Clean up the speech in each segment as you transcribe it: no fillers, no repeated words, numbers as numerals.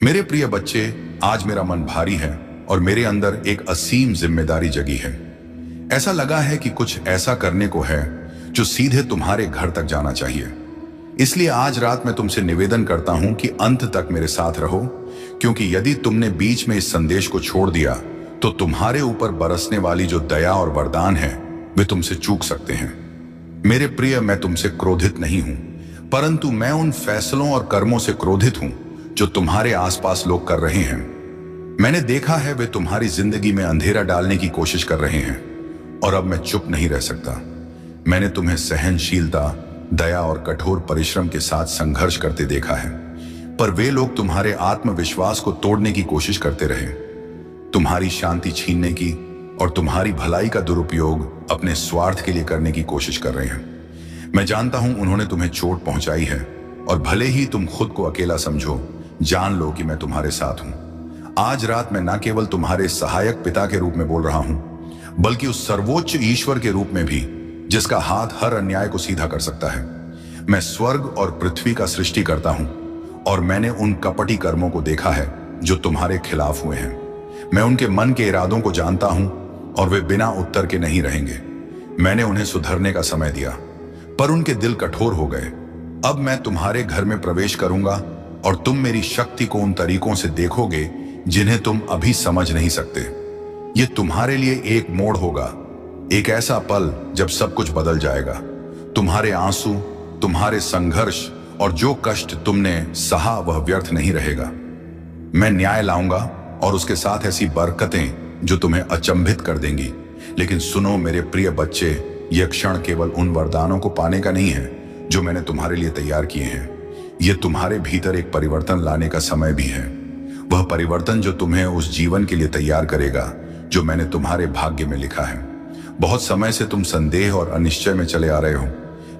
मेरे प्रिय बच्चे, आज मेरा मन भारी है और मेरे अंदर एक असीम जिम्मेदारी जगी है। ऐसा लगा है कि कुछ ऐसा करने को है जो सीधे तुम्हारे घर तक जाना चाहिए। इसलिए आज रात मैं तुमसे निवेदन करता हूं कि अंत तक मेरे साथ रहो, क्योंकि यदि तुमने बीच में इस संदेश को छोड़ दिया तो तुम्हारे ऊपर बरसने वाली जो दया और वरदान है वे तुमसे चूक सकते हैं। मेरे प्रिय, मैं तुमसे क्रोधित नहीं हूं, परंतु मैं उन फैसलों और कर्मों से क्रोधित हूं जो तुम्हारे आसपास लोग कर रहे हैं। मैंने देखा है वे तुम्हारी जिंदगी में अंधेरा डालने की कोशिश कर रहे हैं और अब मैं चुप नहीं रह सकता। मैंने तुम्हें सहनशीलता, दया और कठोर परिश्रम के साथ संघर्ष करते देखा है, पर वे लोग तुम्हारे आत्मविश्वास को तोड़ने की कोशिश करते रहे, तुम्हारी शांति छीनने की और तुम्हारी भलाई का दुरुपयोग अपने स्वार्थ के लिए करने की कोशिश कर रहे हैं। मैं जानता हूं उन्होंने तुम्हें चोट पहुंचाई है, और भले ही तुम खुद को अकेला समझो, जान लो कि मैं तुम्हारे साथ हूं। आज रात मैं न केवल तुम्हारे सहायक पिता के रूप में बोल रहा हूं, बल्कि उस सर्वोच्च ईश्वर के रूप में भी, जिसका हाथ हर अन्याय को सीधा कर सकता है। मैं स्वर्ग और पृथ्वी का सृष्टि करता हूं, और मैंने उन कपटी कर्मों को देखा है जो तुम्हारे खिलाफ हुए हैं। मैं उनके मन के इरादों को जानता हूं, और वे बिना उत्तर के नहीं रहेंगे। मैंने उन्हें सुधरने का समय दिया, पर उनके दिल कठोर हो गए। अब मैं तुम्हारे घर में प्रवेश करूंगा, और तुम मेरी शक्ति को उन तरीकों से देखोगे जिन्हें तुम अभी समझ नहीं सकते। ये तुम्हारे लिए एक मोड़ होगा, एक ऐसा पल जब सब कुछ बदल जाएगा। तुम्हारे आंसू, तुम्हारे संघर्ष और जो कष्ट तुमने सहा वह व्यर्थ नहीं रहेगा। मैं न्याय लाऊंगा और उसके साथ ऐसी बरकतें जो तुम्हें अचंभित कर देंगी। लेकिन सुनो मेरे प्रिय बच्चे, यह क्षण केवल उन वरदानों को पाने का नहीं है जो मैंने तुम्हारे लिए तैयार किए हैं। यह तुम्हारे भीतर एक परिवर्तन लाने का समय भी है, वह परिवर्तन जो तुम्हें उस जीवन के लिए तैयार करेगा जो मैंने तुम्हारे भाग्य में लिखा है। बहुत समय से तुम संदेह और अनिश्चय में चले आ रहे हो,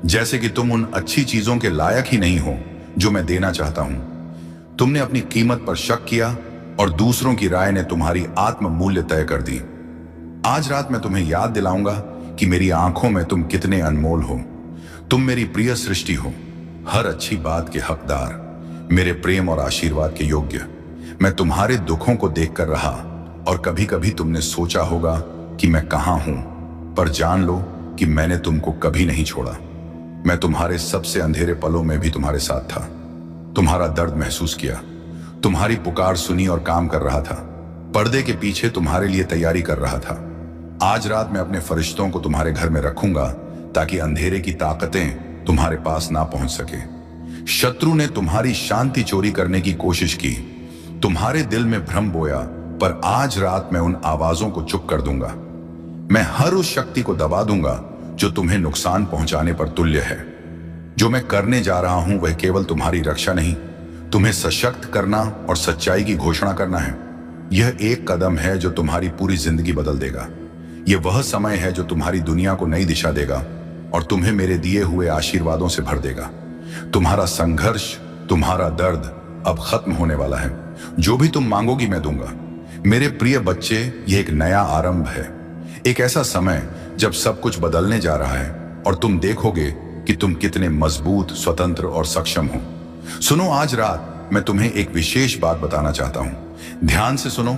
जैसे कि तुम उन अच्छी चीजों के लायक ही नहीं हो जो मैं देना चाहता हूं। तुमने अपनी कीमत पर शक किया, और दूसरों की राय ने तुम्हारी आत्म मूल्य तय कर दी। आज रात मैं तुम्हें याद दिलाऊंगा कि मेरी आंखों में तुम कितने अनमोल हो। तुम मेरी प्रिय सृष्टि हो, हर अच्छी बात के हकदार, मेरे प्रेम और आशीर्वाद के योग्य। मैं तुम्हारे दुखों को देखकर रहा, और कभी कभी तुमने सोचा होगा कि मैं कहां हूं, पर जान लो कि मैंने तुमको कभी नहीं छोड़ा। मैं तुम्हारे सबसे अंधेरे पलों में भी तुम्हारे साथ था, तुम्हारा दर्द महसूस किया, तुम्हारी पुकार सुनी और काम कर रहा था। पर्दे के पीछे तुम्हारे लिए तैयारी कर रहा था। आज रात मैं अपने फरिश्तों को तुम्हारे घर में रखूंगा, ताकि अंधेरे की ताकतें तुम्हारे पास ना पहुंच सके। शत्रु ने तुम्हारी शांति चोरी करने की कोशिश की, तुम्हारे दिल में भ्रम बोया, पर आज रात मैं उन आवाजों को चुप कर दूंगा। मैं हर उस शक्ति को दबा दूंगा जो तुम्हें नुकसान पहुंचाने पर तुल्य है। जो मैं करने जा रहा हूं वह केवल तुम्हारी रक्षा नहीं, तुम्हें सशक्त करना और सच्चाई की घोषणा करना है। यह एक कदम है जो तुम्हारी पूरी जिंदगी बदल देगा। यह वह समय है जो तुम्हारी दुनिया को नई दिशा देगा और तुम्हें मेरे दिए हुए आशीर्वादों से भर देगा। तुम्हारा संघर्ष, तुम्हारा दर्द अब खत्म होने वाला है। जो भी तुम मांगोगी मैं दूंगा। मेरे प्रिय बच्चे, यह एक नया आरंभ है, एक ऐसा समय जब सब कुछ बदलने जा रहा है, और तुम देखोगे कि तुम कितने मजबूत, स्वतंत्र और सक्षम हो। सुनो, आज रात मैं तुम्हें एक विशेष बात बताना चाहता हूं। ध्यान से सुनो,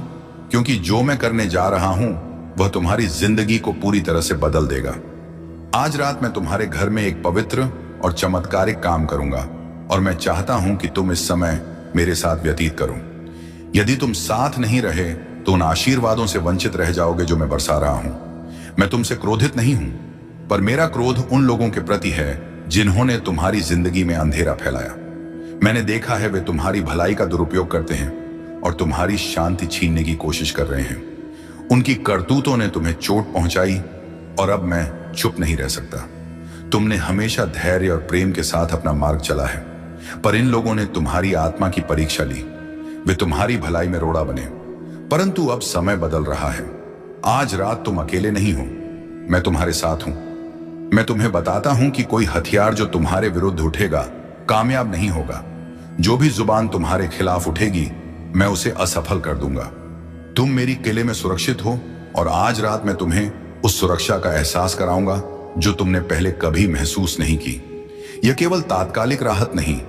क्योंकि जो मैं करने जा रहा हूं वह तुम्हारी जिंदगी को पूरी तरह से बदल देगा। आज रात मैं तुम्हारे घर में एक पवित्र और चमत्कारिक काम करूंगा, और मैं चाहता हूं कि तुम इस समय मेरे साथ व्यतीत करो। यदि तुम साथ नहीं रहे तो उन आशीर्वादों से वंचित रह जाओगे जो मैं बरसा रहा हूं। मैं तुमसे क्रोधित नहीं हूं, पर मेरा क्रोध उन लोगों के प्रति है जिन्होंने तुम्हारी जिंदगी में अंधेरा फैलाया। मैंने देखा है वे तुम्हारी भलाई का दुरुपयोग करते हैं और तुम्हारी शांति छीनने की कोशिश कर रहे हैं। उनकी करतूतों ने तुम्हें चोट पहुंचाई, और अब मैं चुप नहीं रह सकता। तुमने हमेशा धैर्य और प्रेम के साथ अपना मार्ग चला है, पर इन लोगों ने तुम्हारी आत्मा की परीक्षा ली। वे तुम्हारी भलाई में रोड़ा बने, परंतु अब समय बदल रहा है। आज रात तुम अकेले नहीं हो, मैं तुम्हारे साथ हूं। मैं तुम्हें बताता हूं कि कोई हथियार जो तुम्हारे विरुद्ध उठेगा कामयाब नहीं होगा। जो भी जुबान तुम्हारे खिलाफ उठेगी मैं उसे असफल कर दूंगा। तुम मेरी किले में सुरक्षित हो, और आज रात मैं तुम्हें उस सुरक्षा का एहसास कराऊंगा जो तुमने पहले कभी महसूस नहीं की। यह केवल तात्कालिक राहत नहीं,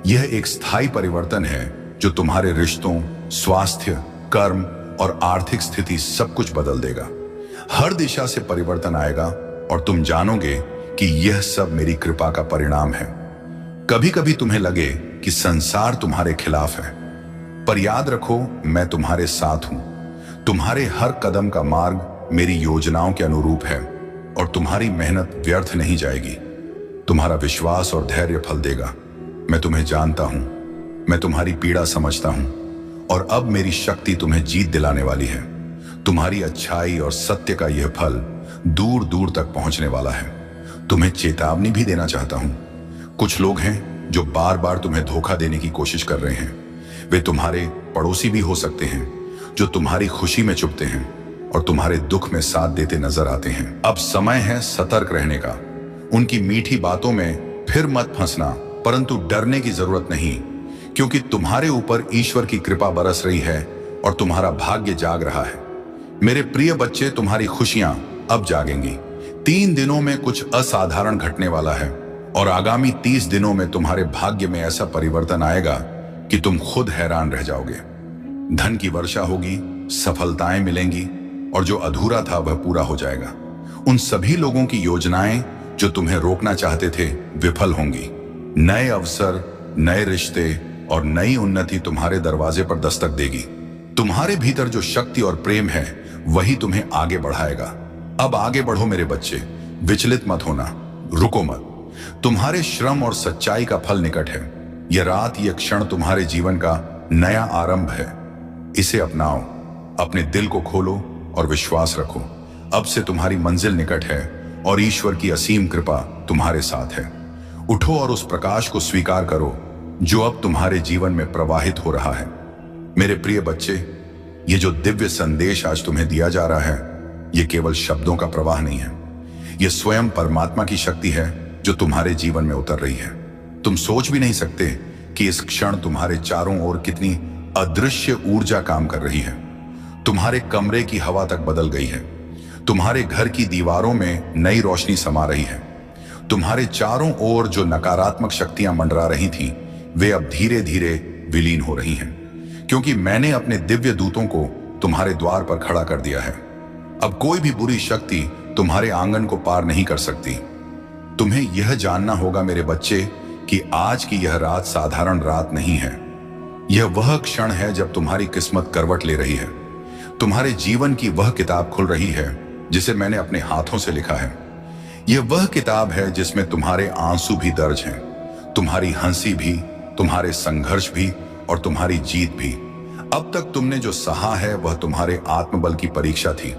यह एक स्थायी परिवर्तन है जो तुम्हारे रिश्तों, स्वास्थ्य, कर्म और आर्थिक स्थिति सब कुछ बदल देगा। हर दिशा से परिवर्तन आएगा और तुम जानोगे कि यह सब मेरी कृपा का परिणाम है। कभी कभी तुम्हें लगे कि संसार तुम्हारे खिलाफ है, पर याद रखो मैं तुम्हारे साथ हूं। तुम्हारे हर कदम का मार्ग मेरी योजनाओं के अनुरूप है और तुम्हारी मेहनत व्यर्थ नहीं जाएगी। तुम्हारा विश्वास और धैर्य फल देगा। मैं तुम्हें जानता हूं, मैं तुम्हारी पीड़ा समझता हूं और अब मेरी शक्ति तुम्हें जीत दिलाने वाली है। तुम्हारी अच्छाई और सत्य का यह फल दूर दूर तक पहुंचने वाला है। तुम्हें चेतावनी भी देना चाहता हूं। कुछ लोग हैं जो बार बार तुम्हें धोखा देने की कोशिश कर रहे हैं। वे तुम्हारे पड़ोसी भी हो सकते हैं जो तुम्हारी खुशी में चुपते हैं और तुम्हारे दुख में साथ देते नजर आते हैं। अब समय है सतर्क रहने का। उनकी मीठी बातों में फिर मत फंसना, परंतु डरने की जरूरत नहीं, क्योंकि तुम्हारे ऊपर ईश्वर की कृपा बरस रही है और तुम्हारा भाग्य जाग रहा है। मेरे प्रिय बच्चे, तुम्हारी खुशियां अब जागेंगी। 3 दिनों में कुछ असाधारण घटने वाला है और आगामी 30 दिनों में तुम्हारे भाग्य में ऐसा परिवर्तन आएगा कि तुम खुद हैरान रह जाओगे। धन की वर्षा होगी, सफलताएं मिलेंगी और जो अधूरा था वह पूरा हो जाएगा। उन सभी लोगों की योजनाएं जो तुम्हें रोकना चाहते थे विफल होंगी। नए अवसर, नए रिश्ते और नई उन्नति तुम्हारे दरवाजे पर दस्तक देगी। तुम्हारे भीतर जो शक्ति और प्रेम है वही तुम्हें आगे बढ़ाएगा। अब आगे बढ़ो मेरे बच्चे, विचलित मत होना, रुको मत। तुम्हारे श्रम और सच्चाई का फल निकट है। यह रात, यह क्षण तुम्हारे जीवन का नया आरंभ है। इसे अपनाओ, अपने दिल को खोलो और विश्वास रखो। अब से तुम्हारी मंजिल निकट है और ईश्वर की असीम कृपा तुम्हारे साथ है। उठो और उस प्रकाश को स्वीकार करो जो अब तुम्हारे जीवन में प्रवाहित हो रहा है। मेरे प्रिय बच्चे, ये जो दिव्य संदेश आज तुम्हें दिया जा रहा है, ये केवल शब्दों का प्रवाह नहीं है। ये स्वयं परमात्मा की शक्ति है जो तुम्हारे जीवन में उतर रही है। तुम सोच भी नहीं सकते कि इस क्षण तुम्हारे चारों ओर कितनी अदृश्य ऊर्जा काम कर रही है। तुम्हारे कमरे की हवा तक बदल गई है। तुम्हारे घर की दीवारों में नई रोशनी समा रही है। तुम्हारे चारों ओर जो नकारात्मक शक्तियां मंडरा रही थीं, वे अब धीरे धीरे विलीन हो रही हैं, क्योंकि मैंने अपने दिव्य दूतों को तुम्हारे द्वार पर खड़ा कर दिया है। अब कोई भी बुरी शक्ति तुम्हारे आंगन को पार नहीं कर सकती। तुम्हें यह जानना होगा मेरे बच्चे कि आज की यह रात साधारण रात नहीं है। यह वह क्षण है जब तुम्हारी किस्मत करवट ले रही है। तुम्हारे जीवन की वह किताब खुल रही है जिसे मैंने अपने हाथों से लिखा है। यह वह किताब है जिसमें तुम्हारे आंसू भी दर्ज हैं, तुम्हारी हंसी भी, तुम्हारे संघर्ष भी और तुम्हारी जीत भी। अब तक तुमने जो सहा है वह तुम्हारे आत्मबल की परीक्षा थी।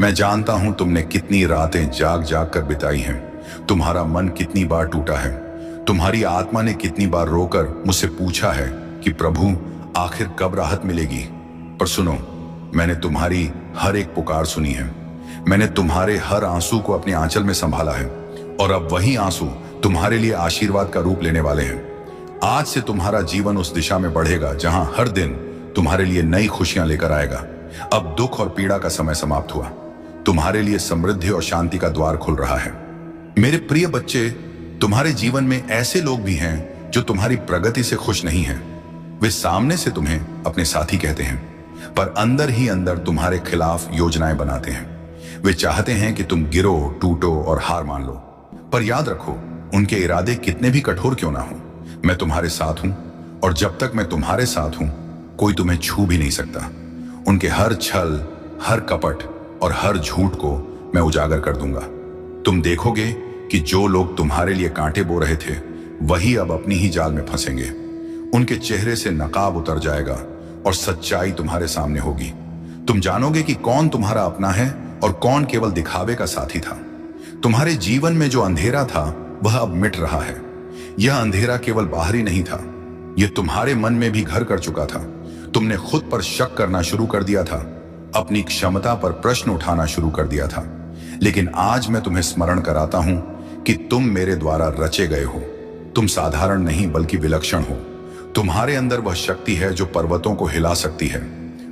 मैं जानता हूं तुमने कितनी रातें जाग जाग कर बिताई हैं। तुम्हारा मन कितनी बार टूटा है। तुम्हारी आत्मा ने कितनी बार रोकर मुझसे पूछा है कि प्रभु आखिर कब राहत मिलेगी। पर सुनो, मैंने तुम्हारी हर एक पुकार सुनी है। मैंने तुम्हारे हर आंसू को अपने आंचल में संभाला है और अब वही आंसू तुम्हारे लिए आशीर्वाद का रूप लेने वाले हैं। आज से तुम्हारा जीवन उस दिशा में बढ़ेगा जहां हर दिन तुम्हारे लिए नई खुशियां लेकर आएगा। अब दुख और पीड़ा का समय समाप्त हुआ। तुम्हारे लिए समृद्धि और शांति का द्वार खुल रहा है। मेरे प्रिय बच्चे, तुम्हारे जीवन में ऐसे लोग भी हैं जो तुम्हारी प्रगति से खुश नहीं हैं। वे सामने से तुम्हें अपने साथी कहते हैं, पर अंदर ही अंदर तुम्हारे खिलाफ योजनाएं बनाते हैं। वे चाहते हैं कि तुम गिरो, टूटो और हार मान लो। पर याद रखो, उनके इरादे कितने भी कठोर क्यों ना हो, मैं तुम्हारे साथ हूं और जब तक मैं तुम्हारे साथ हूं कोई तुम्हें छू भी नहीं सकता। उनके हर छल, हर कपट और हर झूठ को मैं उजागर कर दूंगा। तुम देखोगे कि जो लोग तुम्हारे लिए कांटे बो रहे थे वही अब अपनी ही जाल में फंसेंगे। उनके चेहरे से नकाब उतर जाएगा और सच्चाई तुम्हारे सामने होगी। तुम जानोगे कि कौन तुम्हारा अपना है और कौन केवल दिखावे का साथी था। तुम्हारे जीवन में जो अंधेरा था वह अब मिट रहा है। यह अंधेरा केवल बाहरी नहीं था, यह तुम्हारे मन में भी घर कर चुका था। तुमने खुद पर शक करना शुरू कर दिया था, अपनी क्षमता पर प्रश्न उठाना शुरू कर दिया था। लेकिन आज मैं तुम्हें स्मरण कराता हूं कि तुम मेरे द्वारा रचे गए हो। तुम साधारण नहीं बल्कि विलक्षण हो। तुम्हारे अंदर वह शक्ति है जो पर्वतों को हिला सकती है।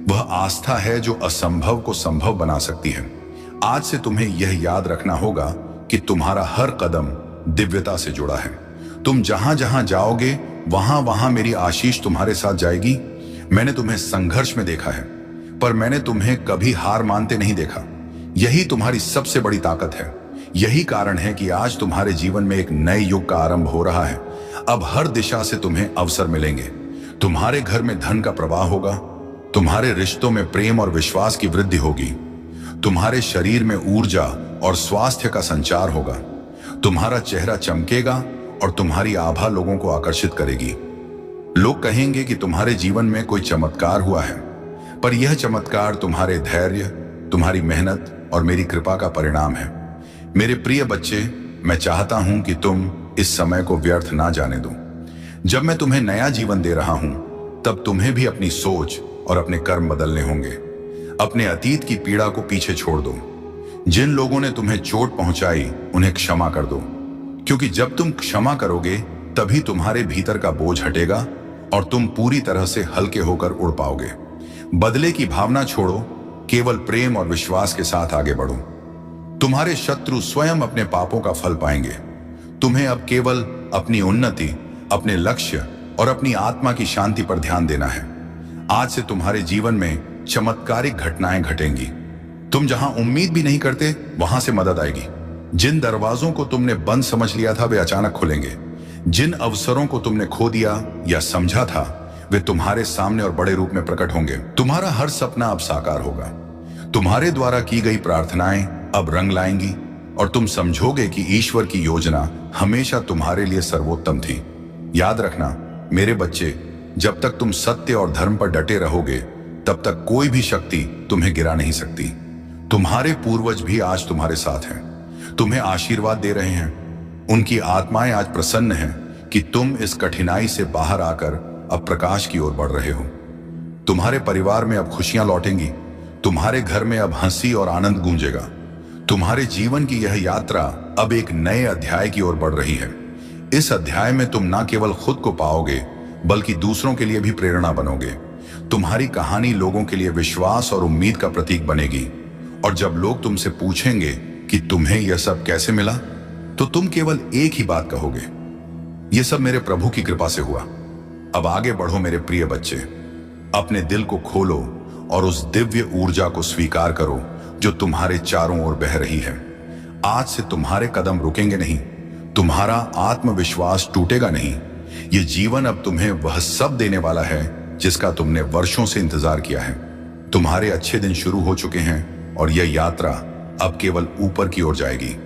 वह आस्था है जो असंभव को संभव बना सकती है। आज से तुम्हें यह याद रखना होगा कि तुम्हारा हर कदम दिव्यता से जुड़ा है। तुम जहां जहां जाओगे वहां वहां मेरी आशीष तुम्हारे साथ जाएगी। मैंने तुम्हें संघर्ष में देखा है, पर मैंने तुम्हें कभी हार मानते नहीं देखा। यही तुम्हारी सबसे बड़ी ताकत है। यही कारण है कि आज तुम्हारे जीवन में एक नए युग का आरंभ हो रहा है। अब हर दिशा से तुम्हें अवसर मिलेंगे। तुम्हारे घर में धन का प्रवाह होगा, तुम्हारे रिश्तों में प्रेम और विश्वास की वृद्धि होगी, तुम्हारे शरीर में ऊर्जा और स्वास्थ्य का संचार होगा, तुम्हारा चेहरा चमकेगा और तुम्हारी आभा लोगों को आकर्षित करेगी। लोग कहेंगे कि तुम्हारे जीवन में कोई चमत्कार हुआ है, पर यह चमत्कार तुम्हारे धैर्य, तुम्हारी मेहनत और मेरी कृपा का परिणाम है। मेरे प्रिय बच्चे, मैं चाहता हूं कि तुम इस समय को व्यर्थ ना जाने दो। जब मैं तुम्हें नया जीवन दे रहा हूं, तब तुम्हें भी अपनी सोच और अपने कर्म बदलने होंगे। अपने अतीत की पीड़ा को पीछे छोड़ दो। जिन लोगों ने तुम्हें चोट पहुंचाई, उन्हें क्षमा कर दो, क्योंकि जब तुम क्षमा करोगे तभी तुम्हारे भीतर का बोझ हटेगा और तुम पूरी तरह से हल्के होकर उड़ पाओगे। बदले की भावना छोड़ो, केवल प्रेम और विश्वास के साथ आगे बढ़ो। तुम्हारे शत्रु स्वयं अपने पापों का फल पाएंगे। तुम्हें अब केवल अपनी उन्नति, अपने लक्ष्य और अपनी आत्मा की शांति पर ध्यान देना है। आज से तुम्हारे जीवन में चमत्कारिक घटनाएं घटेंगी। तुम जहां उम्मीद भी नहीं करते, वहां से मदद आएगी। जिन दरवाजों को तुमने बंद समझ लिया था, वे अचानक खुलेंगे। जिन अवसरों को तुमने खो दिया या समझा था, वे तुम्हारे सामने और बड़े रूप में प्रकट होंगे। तुम्हारा हर सपना अब साकार होगा। तुम्हारे द्वारा की गई प्रार्थनाएं अब रंग लाएंगी और तुम समझोगे कि ईश्वर की योजना हमेशा तुम्हारे लिए सर्वोत्तम थी। याद रखना मेरे बच्चे, जब तक तुम सत्य और धर्म पर डटे रहोगे, तब तक कोई भी शक्ति तुम्हें गिरा नहीं सकती। तुम्हारे पूर्वज भी आज तुम्हारे साथ हैं, तुम्हें आशीर्वाद दे रहे हैं। उनकी आत्माएं आज प्रसन्न हैं कि तुम इस कठिनाई से बाहर आकर अब प्रकाश की ओर बढ़ रहे हो। तुम्हारे परिवार में अब खुशियां लौटेंगी। तुम्हारे घर में अब हंसी और आनंद गूंजेगा। तुम्हारे जीवन की यह यात्रा अब एक नए अध्याय की ओर बढ़ रही है। इस अध्याय में तुम ना केवल खुद को पाओगे, बल्कि दूसरों के लिए भी प्रेरणा बनोगे। तुम्हारी कहानी लोगों के लिए विश्वास और उम्मीद का प्रतीक बनेगी। और जब लोग तुमसे पूछेंगे कि तुम्हें यह सब कैसे मिला, तो तुम केवल एक ही बात कहोगे, यह सब मेरे प्रभु की कृपा से हुआ। अब आगे बढ़ो मेरे प्रिय बच्चे। अपने दिल को खोलो और उस दिव्य ऊर्जा को स्वीकार करो जो तुम्हारे चारों ओर बह रही है। आज से तुम्हारे कदम रुकेंगे नहीं, तुम्हारा आत्मविश्वास टूटेगा नहीं। ये जीवन अब तुम्हें वह सब देने वाला है जिसका तुमने वर्षों से इंतजार किया है। तुम्हारे अच्छे दिन शुरू हो चुके हैं और यह यात्रा अब केवल ऊपर की ओर जाएगी।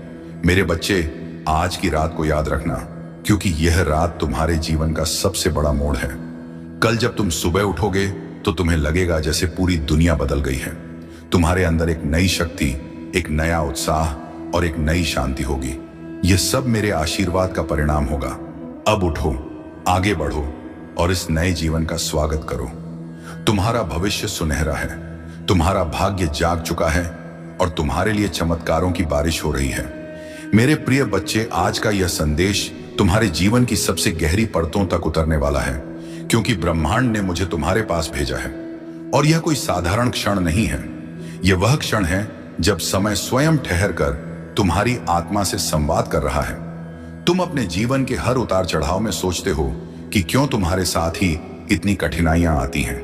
मेरे बच्चे, आज की रात को याद रखना, क्योंकि यह रात तुम्हारे जीवन का सबसे बड़ा मोड़ है। कल जब तुम सुबह उठोगे तो तुम्हें लगेगा जैसे पूरी दुनिया बदल गई है। तुम्हारे अंदर एक नई शक्ति, एक नया उत्साह और एक नई शांति होगी। यह सब मेरे आशीर्वाद का परिणाम होगा। अब उठो, आगे बढ़ो और इस नए जीवन का स्वागत करो। तुम्हारा भविष्य सुनहरा है, तुम्हारा भाग्य जाग चुका है और तुम्हारे लिए चमत्कारों की बारिश हो रही है। मेरे प्रिय बच्चे, आज का यह संदेश तुम्हारे जीवन की सबसे गहरी परतों तक उतरने वाला है, क्योंकि ब्रह्मांड ने मुझे तुम्हारे पास भेजा है। और यह कोई साधारण क्षण नहीं है। यह वह क्षण है जब समय स्वयं ठहर कर तुम्हारी आत्मा से संवाद कर रहा है। तुम अपने जीवन के हर उतार चढ़ाव में सोचते हो कि क्यों तुम्हारे साथ ही इतनी कठिनाइयां आती हैं,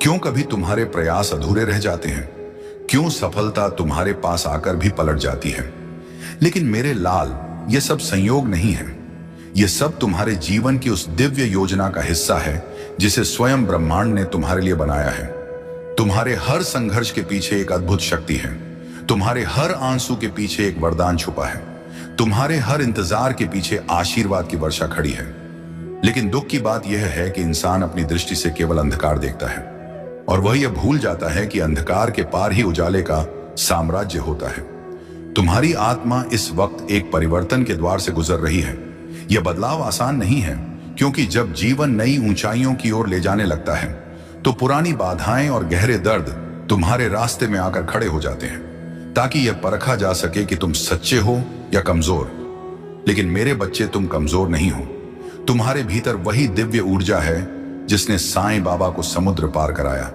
क्यों कभी तुम्हारे प्रयास अधूरे रह जाते हैं, क्यों सफलता तुम्हारे पास आकर भी पलट जाती है। लेकिन मेरे लाल, यह सब संयोग नहीं है। यह सब तुम्हारे जीवन की उस दिव्य योजना का हिस्सा है जिसे स्वयं ब्रह्मांड ने तुम्हारे लिए बनाया है। तुम्हारे हर संघर्ष के पीछे एक अद्भुत शक्ति है। तुम्हारे हर आंसू के पीछे एक वरदान छुपा है। तुम्हारे हर इंतजार के पीछे आशीर्वाद की वर्षा खड़ी है। लेकिन दुख की बात यह है कि इंसान अपनी दृष्टि से केवल अंधकार देखता है और वह यह भूल जाता है कि अंधकार के पार ही उजाले का साम्राज्य होता है। तुम्हारी आत्मा इस वक्त एक परिवर्तन के द्वार से गुजर रही है। यह बदलाव आसान नहीं है, क्योंकि जब जीवन नई ऊंचाइयों की ओर ले जाने लगता है तो पुरानी बाधाएं और गहरे दर्द तुम्हारे रास्ते में आकर खड़े हो जाते हैं, ताकि यह परखा जा सके कि तुम सच्चे हो या कमजोर। लेकिन मेरे बच्चे, तुम कमजोर नहीं हो। तुम्हारे भीतर वही दिव्य ऊर्जा है जिसने साईं बाबा को समुद्र पार कराया।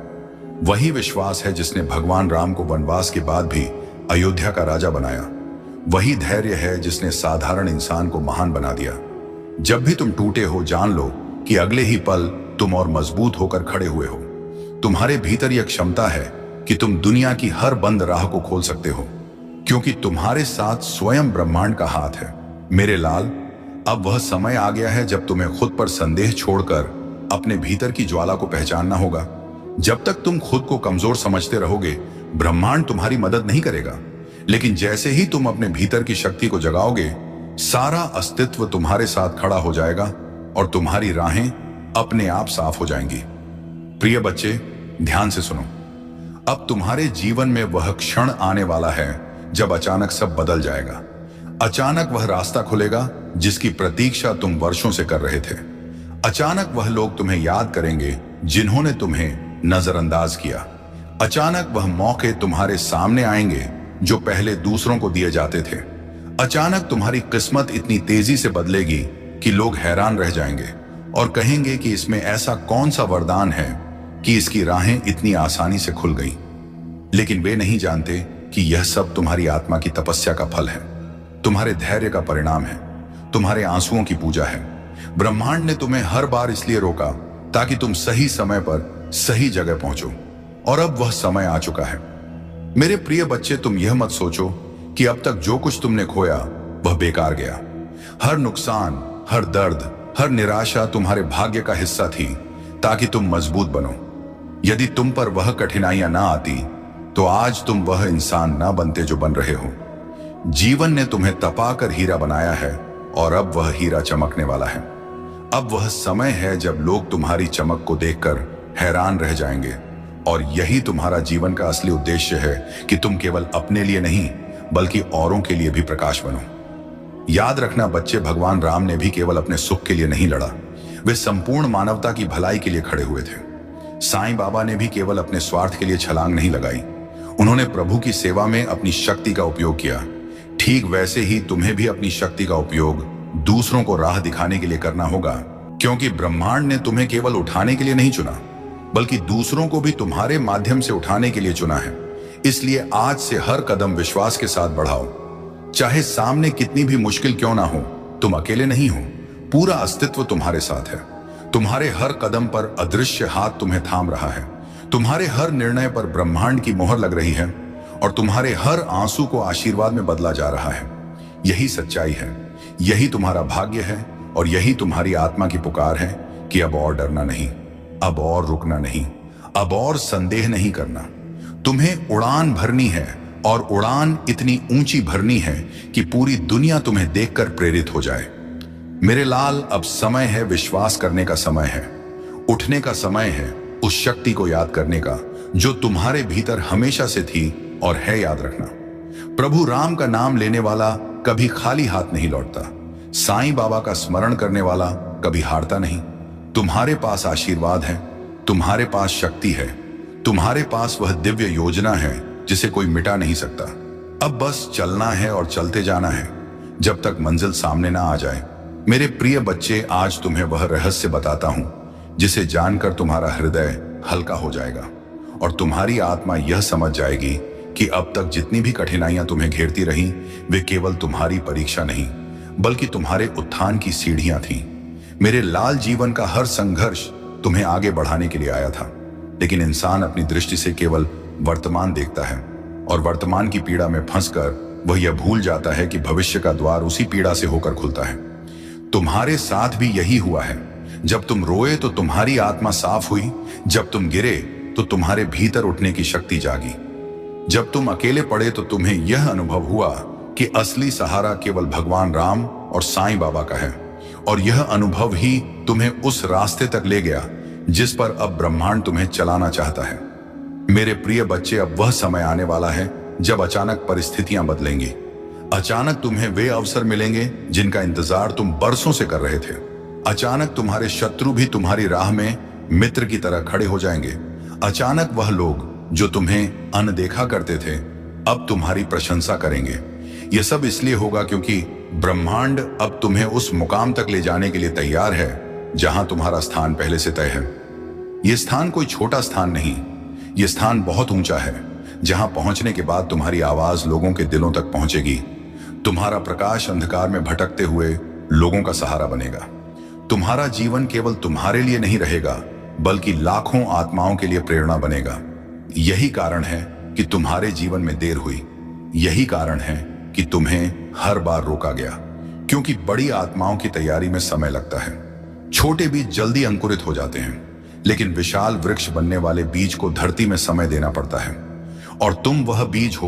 वही विश्वास है जिसने भगवान राम को वनवास के बाद भी अयोध्या का राजा बनाया। वही धैर्य है जिसने साधारण इंसान को महान बना दिया। जब भी तुम टूटे हो, जान लो कि अगले ही पल तुम और मजबूत होकर खड़े हुए हो। तुम्हारे भीतर यह क्षमता है कि तुम दुनिया की हर बंद राह को खोल सकते हो, क्योंकि तुम्हारे साथ स्वयं ब्रह्मांड का हाथ है। मेरे लाल, अब वह समय आ गया है जब तुम्हें खुद पर संदेह छोड़कर अपने भीतर की ज्वाला को पहचानना होगा। जब तक तुम खुद को कमजोर समझते रहोगे, ब्रह्मांड तुम्हारी मदद नहीं करेगा। लेकिन जैसे ही तुम अपने भीतर की शक्ति को जगाओगे, सारा अस्तित्व तुम्हारे साथ खड़ा हो जाएगा और तुम्हारी राहें अपने आप साफ हो जाएंगी। प्रिय बच्चे, ध्यान से सुनो। अब तुम्हारे जीवन में वह क्षण आने वाला है जब अचानक सब बदल जाएगा। अचानक वह रास्ता खुलेगा जिसकी प्रतीक्षा तुम वर्षों से कर रहे थे। अचानक वह लोग तुम्हें याद करेंगे जिन्होंने तुम्हें नजरअंदाज किया। अचानक वह मौके तुम्हारे सामने आएंगे जो पहले दूसरों को दिए जाते थे। अचानक तुम्हारी किस्मत इतनी तेजी से बदलेगी कि लोग हैरान रह जाएंगे और कहेंगे कि इसमें ऐसा कौन सा वरदान है कि इसकी राहें इतनी आसानी से खुल गई। लेकिन वे नहीं जानते कि यह सब तुम्हारी आत्मा की तपस्या का फल है, तुम्हारे धैर्य का परिणाम है, तुम्हारे आंसुओं की पूजा है। ब्रह्मांड ने तुम्हें हर बार इसलिए रोका ताकि तुम सही समय पर सही जगह पहुंचो, और अब वह समय आ चुका है। मेरे प्रिय बच्चे, तुम यह मत सोचो कि अब तक जो कुछ तुमने खोया वह बेकार गया। हर नुकसान, हर दर्द, हर निराशा तुम्हारे भाग्य का हिस्सा थी ताकि तुम मजबूत बनो। यदि तुम पर वह कठिनाइयां ना आती तो आज तुम वह इंसान ना बनते जो बन रहे हो। जीवन ने तुम्हें तपाकर हीरा बनाया है और अब वह हीरा चमकने वाला है। अब वह समय है जब लोग तुम्हारी चमक को देखकर हैरान रह जाएंगे, और यही तुम्हारा जीवन का असली उद्देश्य है कि तुम केवल अपने लिए नहीं बल्कि औरों के लिए भी प्रकाश बनो। याद रखना बच्चे, भगवान राम ने भी केवल अपने सुख के लिए नहीं लड़ा, वे संपूर्ण मानवता की भलाई के लिए खड़े हुए थे। साईं बाबा ने भी केवल अपने स्वार्थ के लिए छलांग नहीं लगाई, उन्होंने प्रभु की सेवा में अपनी शक्ति का उपयोग किया। ठीक वैसे ही तुम्हें भी अपनी शक्ति का उपयोग दूसरों को राह दिखाने के लिए करना होगा, क्योंकि ब्रह्मांड ने तुम्हें केवल उठाने के लिए नहीं चुना बल्कि दूसरों को भी तुम्हारे माध्यम से उठाने के लिए चुना है। इसलिए आज से हर कदम विश्वास के साथ बढ़ाओ। चाहे सामने कितनी भी मुश्किल क्यों ना हो, तुम अकेले नहीं हो, पूरा अस्तित्व तुम्हारे साथ है। तुम्हारे हर कदम पर अदृश्य हाथ तुम्हें थाम रहा है, तुम्हारे हर निर्णय पर ब्रह्मांड की मोहर लग रही है और तुम्हारे हर आंसू को आशीर्वाद में बदला जा रहा है। यही सच्चाई है, यही तुम्हारा भाग्य है और यही तुम्हारी आत्मा की पुकार है कि अब और डरना नहीं, अब और रुकना नहीं, अब और संदेह नहीं करना। तुम्हें उड़ान भरनी है और उड़ान इतनी ऊंची भरनी है कि पूरी दुनिया तुम्हें देखकर प्रेरित हो जाए। मेरे लाल, अब समय है विश्वास करने का समय है, उठने का समय है, उस शक्ति को याद करने का जो तुम्हारे भीतर हमेशा से थी और है। याद रखना, प्रभु राम का नाम लेने वाला कभी खाली हाथ नहीं लौटता। साईं बाबा का स्मरण करने वाला कभी हारता नहीं। तुम्हारे पास आशीर्वाद है, तुम्हारे पास शक्ति है, तुम्हारे पास वह दिव्य योजना है जिसे कोई मिटा नहीं सकता। अब बस चलना है और चलते जाना है जब तक मंजिल सामने ना आ जाए। मेरे प्रिय बच्चे, आज तुम्हें वह रहस्य बताता हूं जिसे जानकर तुम्हारा हृदय हल्का हो जाएगा और तुम्हारी आत्मा यह समझ जाएगी कि अब तक जितनी भी कठिनाइयां तुम्हें घेरती रहीं, वे केवल तुम्हारी परीक्षा नहीं बल्कि तुम्हारे उत्थान की सीढ़ियां थीं। मेरे लाल, जीवन का हर संघर्ष तुम्हें आगे बढ़ाने के लिए आया था, लेकिन इंसान अपनी दृष्टि से केवल वर्तमान देखता है और वर्तमान की पीड़ा में फंसकर वह यह भूल जाता है कि भविष्य का द्वार उसी पीड़ा से होकर खुलता है। तुम्हारे साथ भी यही हुआ है। जब तुम रोए तो तुम्हारी आत्मा साफ हुई, जब तुम गिरे तो तुम्हारे भीतर उठने की शक्ति जागी, जब तुम अकेले पड़े तो तुम्हें यह अनुभव हुआ कि असली सहारा केवल भगवान राम और साईं बाबा का है, और यह अनुभव ही तुम्हें उस रास्ते तक ले गया जिस पर अब ब्रह्मांड तुम्हें चलाना चाहता है। मेरे प्रिय बच्चे, अब वह समय आने वाला है जब अचानक परिस्थितियां बदलेंगी। अचानक तुम्हें वे अवसर मिलेंगे जिनका इंतजार तुम बरसों से कर रहे थे। अचानक तुम्हारे शत्रु भी तुम्हारी राह में मित्र की तरह खड़े हो जाएंगे। अचानक वह लोग जो तुम्हें अनदेखा करते थे अब तुम्हारी प्रशंसा करेंगे। यह सब इसलिए होगा क्योंकि ब्रह्मांड अब तुम्हें उस मुकाम तक ले जाने के लिए तैयार है जहां तुम्हारा स्थान पहले से तय है। यह स्थान कोई छोटा स्थान नहीं, यह स्थान बहुत ऊंचा है, जहां पहुंचने के बाद तुम्हारी आवाज लोगों के दिलों तक पहुंचेगी। तुम्हारा प्रकाश अंधकार में भटकते हुए लोगों का सहारा बनेगा। तुम्हारा जीवन केवल तुम्हारे लिए नहीं रहेगा, बल्कि लाखों आत्माओं के लिए प्रेरणा बनेगा। यही कारण है कि तुम्हारे जीवन में देर हुई। यही कारण है कि तुम्हें हर बार रोका गया, क्योंकि बड़ी आत्माओं की तैयारी में समय लगता है। छोटे बीज जल्दी अंकुरित हो जाते हैं, लेकिन विशाल वृक्ष बनने वाले बीज को धरती में समय देना पड़ता है। और तुम वह बीज हो